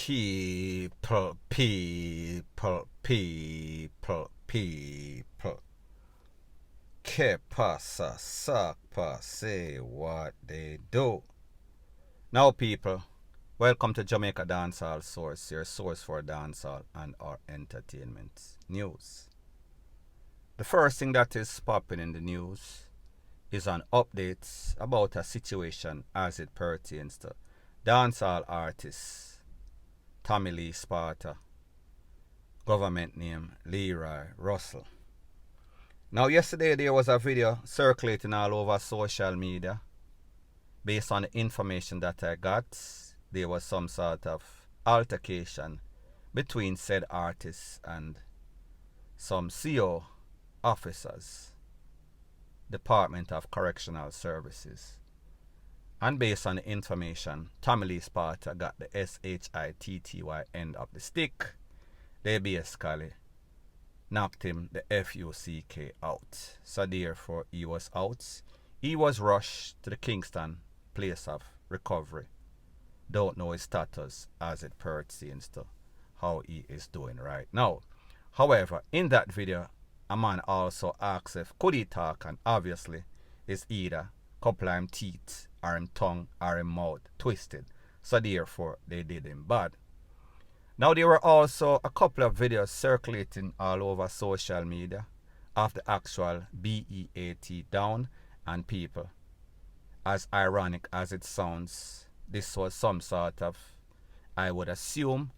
People. Que pasa, sakpa, say what they do. Now, people, welcome to Jamaica Dancehall Source, your source for dancehall and our entertainment news. The first thing that is popping in the news is an update about a situation as it pertains to dancehall artist Tommy-Lee-Sparta, government name Leroy Russell. Now, yesterday there was a video circulating all over social media. Based on the information that I got, there was some sort of altercation between said artists and some CO officers, Department of Correctional Services. And based on the information, Tommy-Lee-Sparta got the SHITTY end of the stick. They basically knocked him the FUCK out. So therefore he was out. He was rushed to the Kingston place of recovery. Don't know his status as it pertains to how he is doing right now. However, in that video, a man also asked if could he talk, and obviously it's either couple of him teeth or him tongue or him mouth twisted. So therefore they did him bad. Now, there were also a couple of videos circulating all over social media of the actual BEAT down, and people, as ironic as it sounds, this was some sort of, I would assume,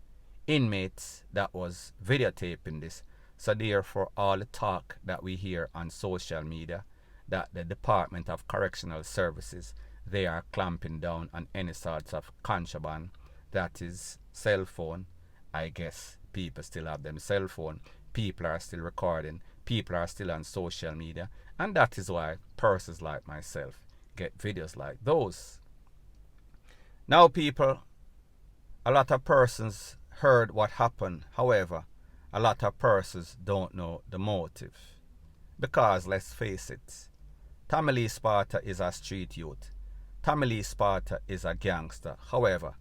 inmates that was videotaping this. So therefore all the talk that we hear on social media that the Department of Correctional Services, they are clamping down on any sorts of contraband, that is cell phone. I guess people still have them cell phone. People are still recording. People are still on social media. And that is why persons like myself get videos like those. Now, people, a lot of persons heard what happened. However, a lot of persons don't know the motive. Because, let's face it, Tommy-Lee-Sparta is a street youth. Tommy-Lee-Sparta is a gangster. However,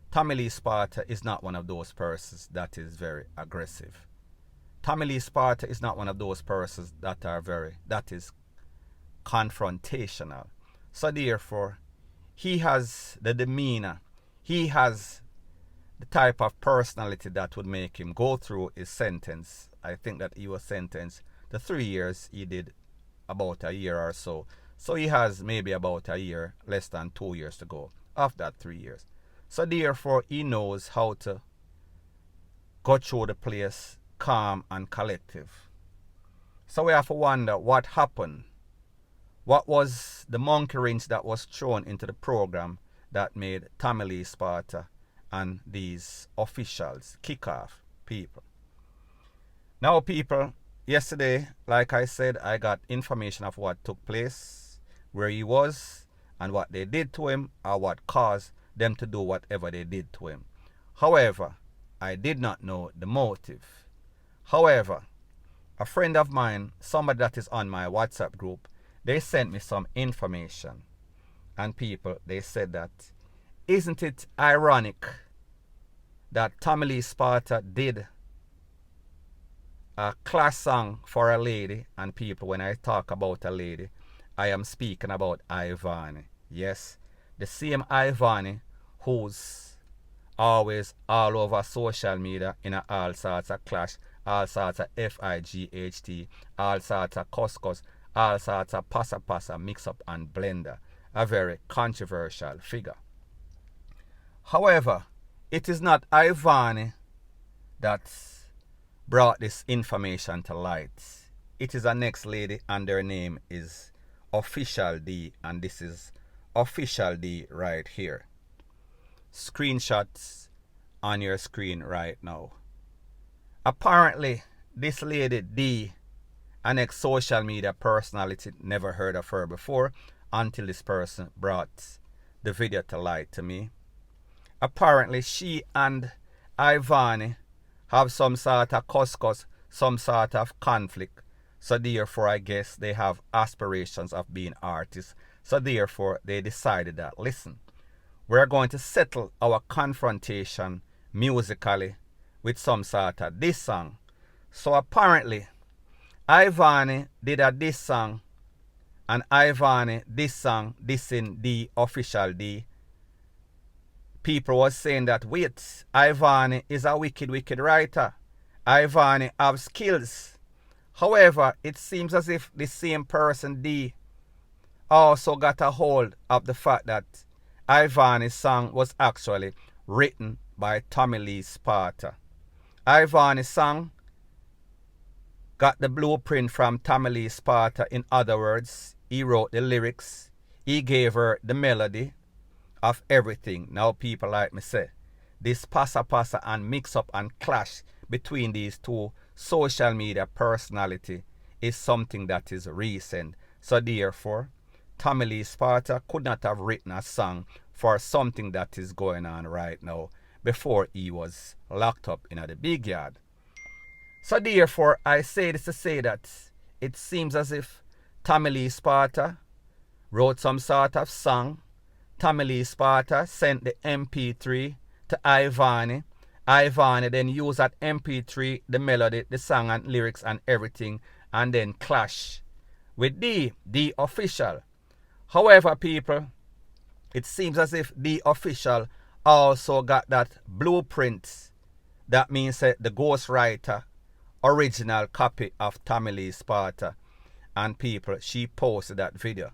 Tommy-Lee-Sparta is not one of those persons that is very aggressive. Tommy-Lee-Sparta is not one of those persons that is confrontational. So therefore, he has the demeanor, he has the type of personality that would make him go through his sentence. I think that he was sentenced to 3 years. He did about a year or so. So he has maybe about a year, less than 2 years to go of that 3 years. So therefore, he knows how to go through the place calm and collective. So we have to wonder what happened. What was the monkey wrench that was thrown into the program that made Tommy-Lee-Sparta and these officials kick off people? Now, people, yesterday, like I said, I got information of what took place, where he was, and what they did to him, or what caused them to do whatever they did to him. However, I did not know the motive. However, a friend of mine, somebody that is on my WhatsApp group, they sent me some information. And people, they said that, isn't it ironic that Tommy-Lee-Sparta did a class song for a lady? And people, when I talk about a lady, I am speaking about Ivani. Yes, the same Ivani who's always all over social media in all sorts of clash, all sorts of FIGHT, all sorts of cuscus, all sorts of passa, mix up and blender. A very controversial figure. However, it is not Ivani that brought this information to light. It is a next lady, and their name is Official D, and this is Official D right here. Screenshots on your screen right now. Apparently, this lady D, an ex-social media personality, never heard of her before until this person brought the video to light to me. Apparently, she and Ivani have some sort of cuscus, some sort of conflict. So therefore, I guess they have aspirations of being artists. So therefore, they decided that, listen, we're going to settle our confrontation musically with some sort of diss song. So apparently, Ivani did a diss song, and Ivani diss song dissing the official D. People was saying that, wait, Ivani is a wicked writer. Ivani have skills. However, it seems as if the same person D also got a hold of the fact that Ivani's song was actually written by Tommy-Lee-Sparta. Ivani's song got the blueprint from Tommy-Lee-Sparta. In other words, he wrote the lyrics, he gave her the melody of everything. Now people like me say, this passa and mix up and clash between these two social media personality is something that is recent. So therefore, Tommy-Lee-Sparta could not have written a song for something that is going on right now before he was locked up in the big yard. So therefore, I say this to say that it seems as if Tommy-Lee-Sparta wrote some sort of song. Tommy-Lee-Sparta sent the MP3 to Ivani. Ivani then used that MP3, the melody, the song and lyrics and everything, and then clash with the official. However, people, it seems as if the official also got that blueprint. That means the ghostwriter original copy of Tommy-Lee-Sparta. And people, she posted that video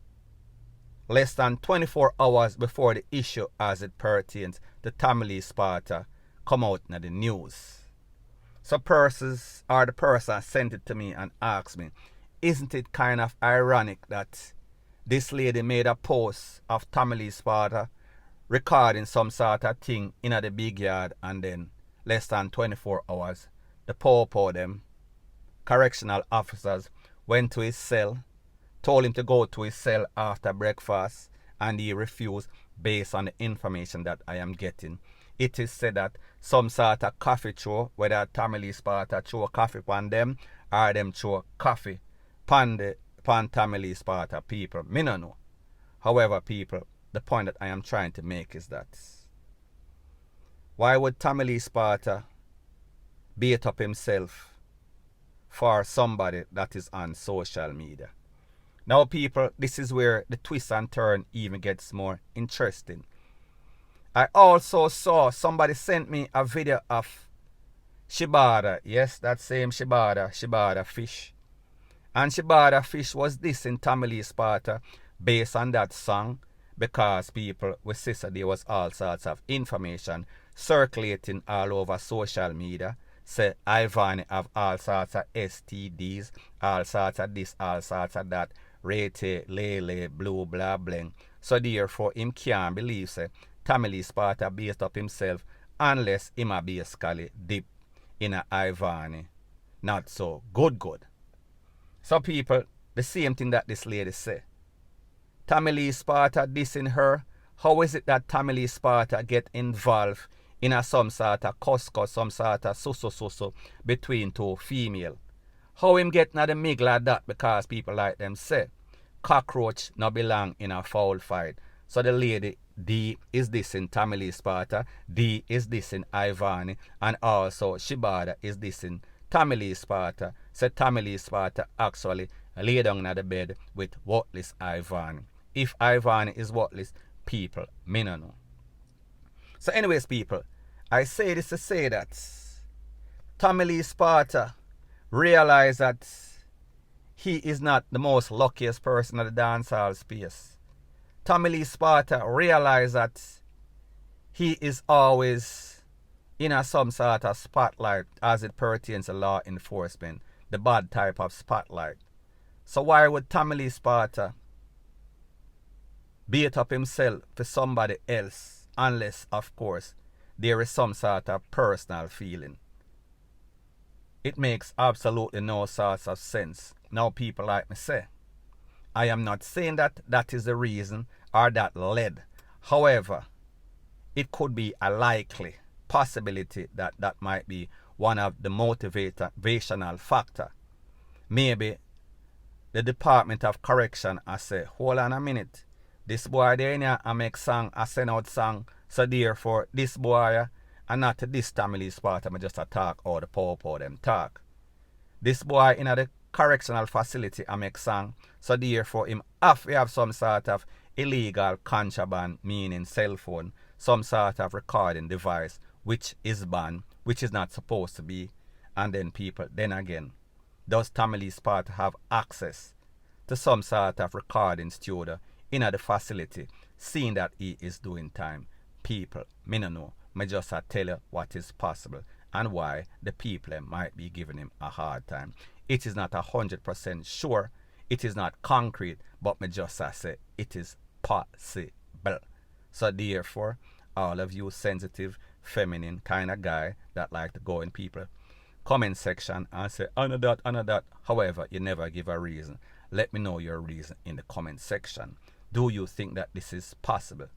less than 24 hours before the issue as it pertains to Tommy-Lee-Sparta come out in the news. So persons, or the person sent it to me and asked me, isn't it kind of ironic that this lady made a post of Tommy-Lee-Sparta recording some sort of thing in the big yard, and then less than 24 hours, the po them, correctional officers, went to his cell, told him to go to his cell after breakfast, and he refused based on the information that I am getting. It is said that some sort of coffee throw, whether Tommy-Lee-Sparta throw coffee upon them or them throw coffee upon Tommy-Lee-Sparta people. Me no know. However, people, the point that I am trying to make is that why would Tommy-Lee-Sparta beat up himself for somebody that is on social media? Now people, this is where the twist and turn even gets more interesting. I also saw somebody sent me a video of Shibada. Yes, that same Shibada Fish. And Shibada Fish was dissing Tommy-Lee-Sparta based on that song, because people with sister, there was all sorts of information circulating all over social media. Say Ivani have all sorts of STDs, all sorts of this, all sorts of that, rete, lele, blue, blah, bling. So therefore, him can't believe, say, Tommy-Lee-Sparta based up himself unless him a basically dip in a Ivani. Not so good. So people, the same thing that this lady say. Tommy-Lee-Sparta dissing her. How is it that Tommy-Lee-Sparta get involved in a some sort of cusco, some sort of so between two female? How him get na the middle of that? Because people like them say, cockroach no belong in a foul fight. So the lady D is dissing Tommy-Lee-Sparta, D is dissing Ivani, and also Shibada is dissing Tommy-Lee-Sparta. So Tommy-Lee-Sparta actually lay down on the bed with worthless Ivani. If Ivani is worthless, people, me no know. So anyways, people, I say this to say that Tommy-Lee-Sparta realized that he is not the most luckiest person in the dancehall space. Tommy-Lee-Sparta realized that he is always in some sort of spotlight as it pertains to law enforcement, the bad type of spotlight. So why would Tommy-Lee-Sparta beat up himself for somebody else, unless, of course, there is some sort of personal feeling? It makes absolutely no sort of sense. Now people like me say, I am not saying that that is the reason or that led. However, it could be a likely possibility that that might be one of the motivational factor. Maybe the Department of Correction I say, hold on a minute, this boy there I make song, I send out song, so therefore this boy And not to this Tommy-Lee-Sparta, I just a talk or the popo them talk. This boy in the correctional facility I make song, so therefore him have some sort of illegal contraband, meaning cell phone, some sort of recording device which is banned, which is not supposed to be. And then people, then again, does Tommy-Lee-Sparta have access to some sort of recording studio in the facility, seeing that he is doing time? People, me no know. Me just tell you what is possible and why the people might be giving him a hard time. It is not 100% sure, it is not concrete, but me just say it is possible. So therefore, all of you sensitive, feminine kind of guy that like to go in people comment section and say honor that, however, you never give a reason. Let me know your reason in the comment section. Do you think that this is possible?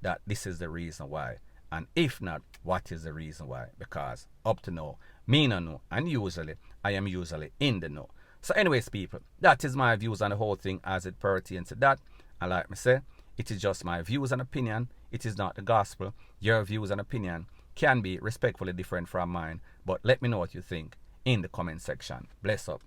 That this is the reason why? And if not, what is the reason why? Because up to now, me no know, and usually, I am usually in the know. So anyways, people, that is my views on the whole thing as it pertains to that. And like me say, it is just my views and opinion. It is not the gospel. Your views and opinion can be respectfully different from mine. But let me know what you think in the comment section. Bless up.